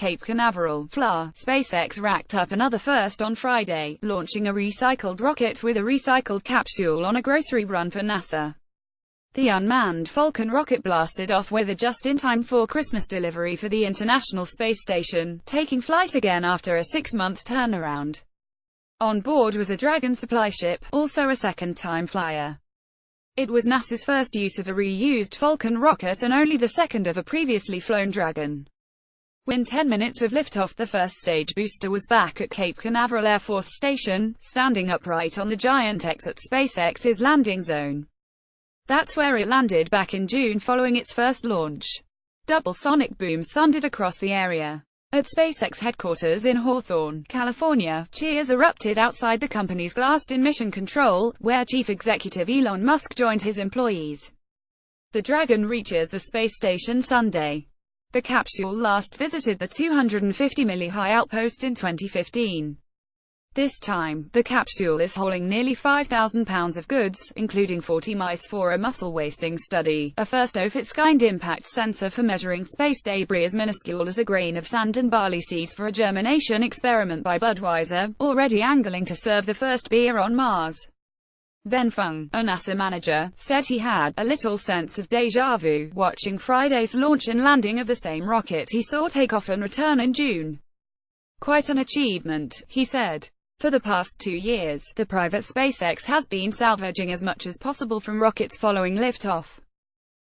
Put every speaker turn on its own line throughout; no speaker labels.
Cape Canaveral, Fla. SpaceX racked up another first on Friday, launching a recycled rocket with a recycled capsule on a grocery run for NASA. The unmanned Falcon rocket blasted off with a just-in-time for Christmas delivery for the International Space Station, taking flight again after a 6-month turnaround. On board was a Dragon supply ship, also a second-time flyer. It was NASA's first use of a reused Falcon rocket and only the second of a previously flown Dragon. Within 10 minutes of liftoff, the first stage booster was back at Cape Canaveral Air Force Station, standing upright on the giant X at SpaceX's landing zone. That's where it landed back in June following its first launch. Double sonic booms thundered across the area. At SpaceX headquarters in Hawthorne, California, cheers erupted outside the company's glassed-in mission control, where Chief Executive Elon Musk joined his employees. The Dragon reaches the space station Sunday. The capsule last visited the 250-mile high outpost in 2015. This time, the capsule is hauling nearly 5,000 pounds of goods, including 40 mice for a muscle-wasting study, a first-of-its-kind impact sensor for measuring space debris as minuscule as a grain of sand, and barley seeds for a germination experiment by Budweiser, already angling to serve the first beer on Mars. Then Fung, a NASA manager, said he had a little sense of déjà vu watching Friday's launch and landing of the same rocket he saw take off and return in June. Quite an achievement, he said. For the past 2 years, the private SpaceX has been salvaging as much as possible from rockets following liftoff.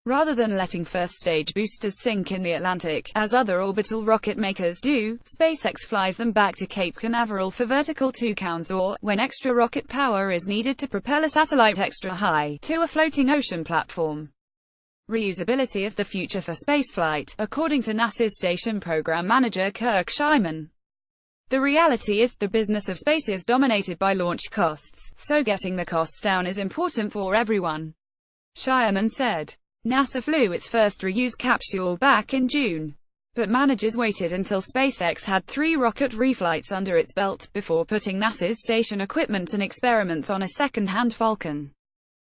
Rather than letting first-stage boosters sink in the Atlantic, as other orbital rocket makers do, SpaceX flies them back to Cape Canaveral for vertical toucans, or, when extra rocket power is needed to propel a satellite extra high, to a floating ocean platform. Reusability is the future for spaceflight, according to NASA's Station Program Manager Kirk Shyman. The reality is, the business of space is dominated by launch costs, so getting the costs down is important for everyone. Shyman said. NASA flew its first reused capsule back in June. But managers waited until SpaceX had 3 rocket reflights under its belt, before putting NASA's station equipment and experiments on a second-hand Falcon.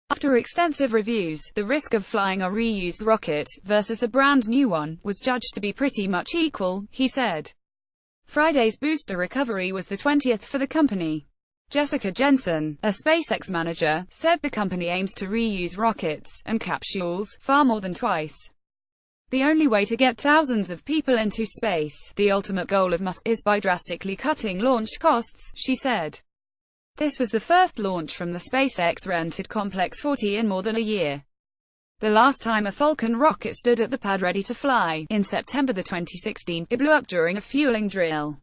After extensive reviews, the risk of flying a reused rocket, versus a brand new one, was judged to be pretty much equal, he said. Friday's booster recovery was the 20th for the company. Jessica Jensen, a SpaceX manager, said the company aims to reuse rockets and capsules far more than twice. The only way to get thousands of people into space, the ultimate goal of Musk, is by drastically cutting launch costs, she said. This was the first launch from the SpaceX rented Complex 40 in more than a year. The last time a Falcon rocket stood at the pad ready to fly, in September 2016, it blew up during a fueling drill.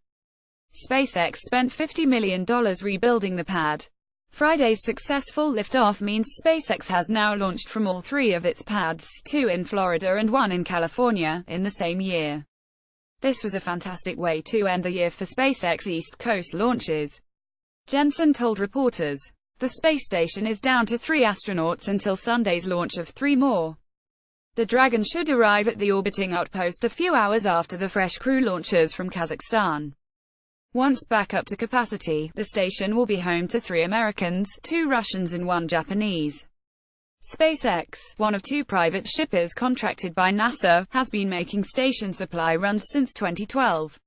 SpaceX spent $50 million rebuilding the pad. Friday's successful liftoff means SpaceX has now launched from all 3 of its pads, 2 in Florida and 1 in California, in the same year. This was a fantastic way to end the year for SpaceX East Coast launches. Jensen told reporters. The space station is down to 3 astronauts until Sunday's launch of 3 more. The Dragon should arrive at the orbiting outpost a few hours after the fresh crew launches from Kazakhstan. Once back up to capacity, the station will be home to 3 Americans, 2 Russians and 1 Japanese. SpaceX, one of 2 private shippers contracted by NASA, has been making station supply runs since 2012.